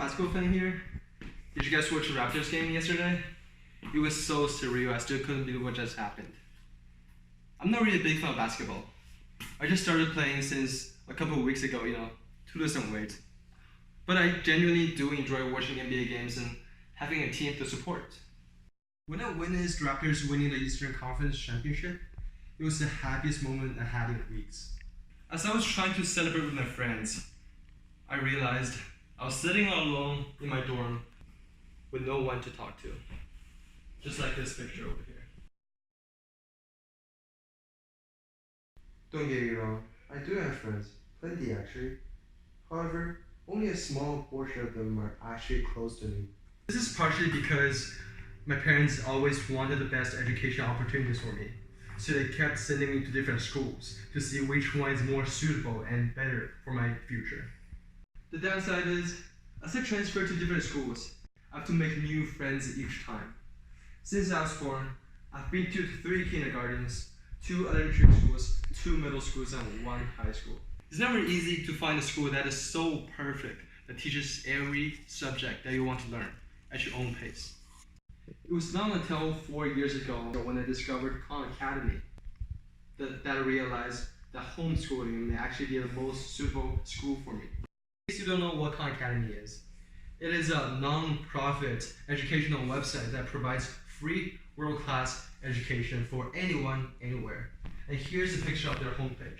basketball fan here. Did you guys watch the Raptors game yesterday? It was so surreal. I still couldn't believe what just happened. I'm not really a big fan of basketball. I just started playing since a couple of weeks ago, to lose some weight. But I genuinely do enjoy watching NBA games and having a team to support. When I witnessed Raptors winning the Eastern Conference Championship, it was the happiest moment I had in weeks. As I was trying to celebrate with my friends, I realized I was sitting all alone in my dorm with no one to talk to. Just like this picture over here. Don't get me wrong, I do have friends, plenty actually. However, only a small portion of them are actually close to me. This is partially because my parents always wanted the best education opportunities for me, so they kept sending me to different schools to see which one is more suitable and better for my future. The downside is, as I transfer to different schools, I have to make new friends each time. Since I was born, I've been to 3 kindergartens, 2 elementary schools, 2 middle schools, and 1 high school. It's never easy to find a school that is so perfect that teaches every subject that you want to learn at your own pace. It was not until 4 years ago when I discovered Khan Academy that I realized that homeschooling may actually be the most suitable school for me. In case you don't know what Khan Academy is, it is a non-profit educational website that provides free world-class education for anyone, anywhere. And here's a picture of their homepage.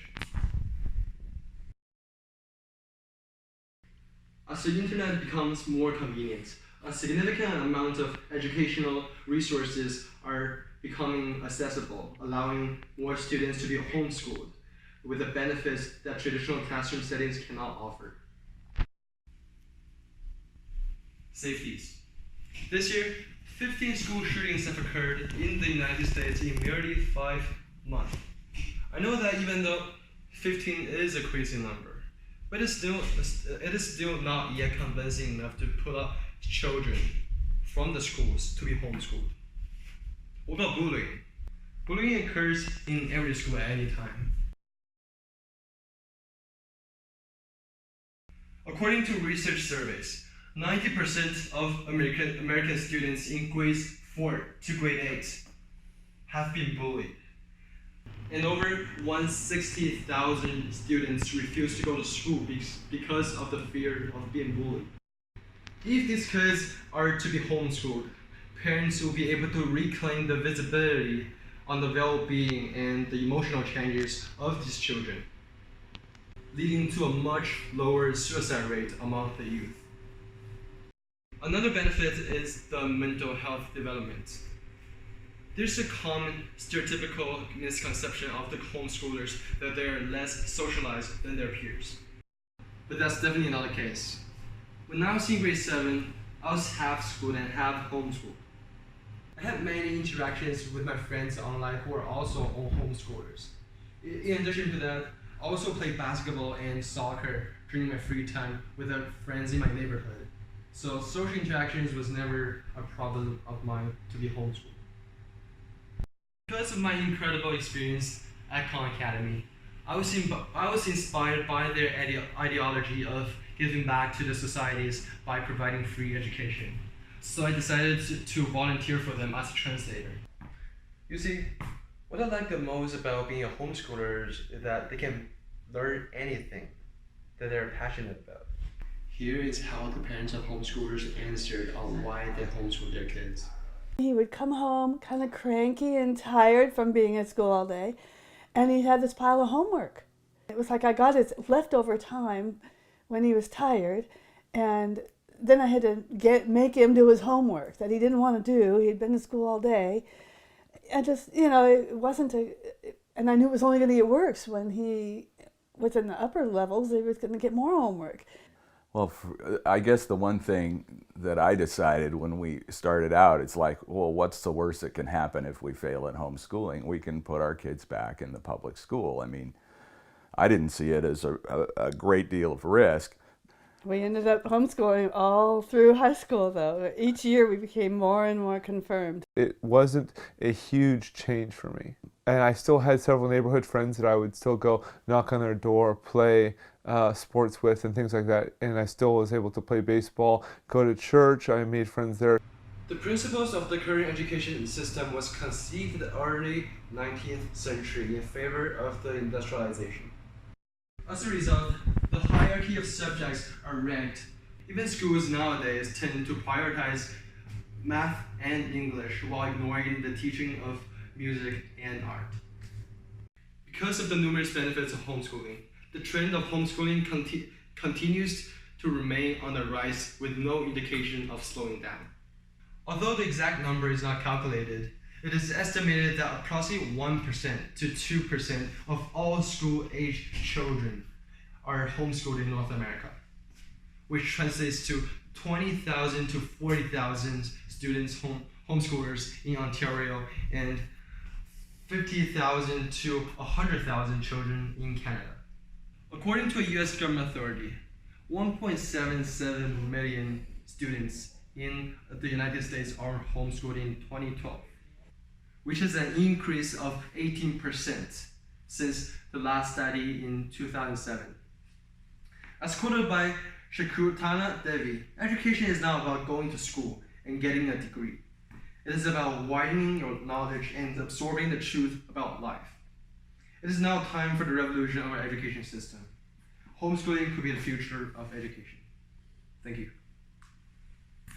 As the internet becomes more convenient, a significant amount of educational resources are becoming accessible, allowing more students to be homeschooled with the benefits that traditional classroom settings cannot offer. Safeties. This year, 15 school shootings have occurred in the United States in merely 5 months. I know that even though 15 is a crazy number, but it is still not yet convincing enough to pull out children from the schools to be homeschooled. What about bullying? Bullying occurs in every school at any time. According to research surveys, 90% of American students in grades 4 to grade 8 have been bullied. And over 160,000 students refuse to go to school because of the fear of being bullied. If these kids are to be homeschooled, parents will be able to reclaim the visibility on the well-being and the emotional changes of these children, leading to a much lower suicide rate among the youth. Another benefit is the mental health development. There's a common stereotypical misconception of the homeschoolers that they are less socialized than their peers. But that's definitely not the case. When I was in grade 7, I was half schooled and half homeschooled. I had many interactions with my friends online who are also homeschoolers. In addition to that, I also played basketball and soccer during my free time with friends in my neighborhood. So social interactions was never a problem of mine to be homeschooled. Because of my incredible experience at Khan Academy, I was inspired by their ideology of giving back to the societies by providing free education. So I decided to volunteer for them as a translator. You see, what I like the most about being a homeschooler is that they can learn anything that they're passionate about. Here is how the parents of homeschoolers answered on why they homeschool their kids. He would come home kind of cranky and tired from being at school all day, and he had this pile of homework. It was like I got his leftover time when he was tired, and then I had to make him do his homework that he didn't want to do. He'd been to school all day. I just, it wasn't and I knew it was only going to get worse when he was in the upper levels. He was going to get more homework. Well, I guess the one thing that I decided when we started out, it's like, well, what's the worst that can happen if we fail at homeschooling? We can put our kids back in the public school. I mean, I didn't see it as a great deal of risk. We ended up homeschooling all through high school, though. Each year we became more and more confirmed. It wasn't a huge change for me. And I still had several neighborhood friends that I would still go knock on their door, play sports with and things like that. And I still was able to play baseball, go to church. I made friends there. The principles of the current education system was conceived in the early 19th century in favor of the industrialization. As a result, the hierarchy of subjects are ranked. Even schools nowadays tend to prioritize math and English while ignoring the teaching of music and art. Because of the numerous benefits of homeschooling, the trend of homeschooling continues to remain on the rise with no indication of slowing down. Although the exact number is not calculated, it is estimated that approximately 1% to 2% of all school-aged children are homeschooled in North America, which translates to 20,000 to 40,000 students homeschoolers in Ontario and 50,000 to 100,000 children in Canada. According to a US government authority, 1.77 million students in the United States are homeschooled in 2012, which is an increase of 18% since the last study in 2007. As quoted by Shakuntala Devi, education is not about going to school and getting a degree. It is about widening your knowledge and absorbing the truth about life. It is now time for the revolution of our education system. Homeschooling could be the future of education. Thank you.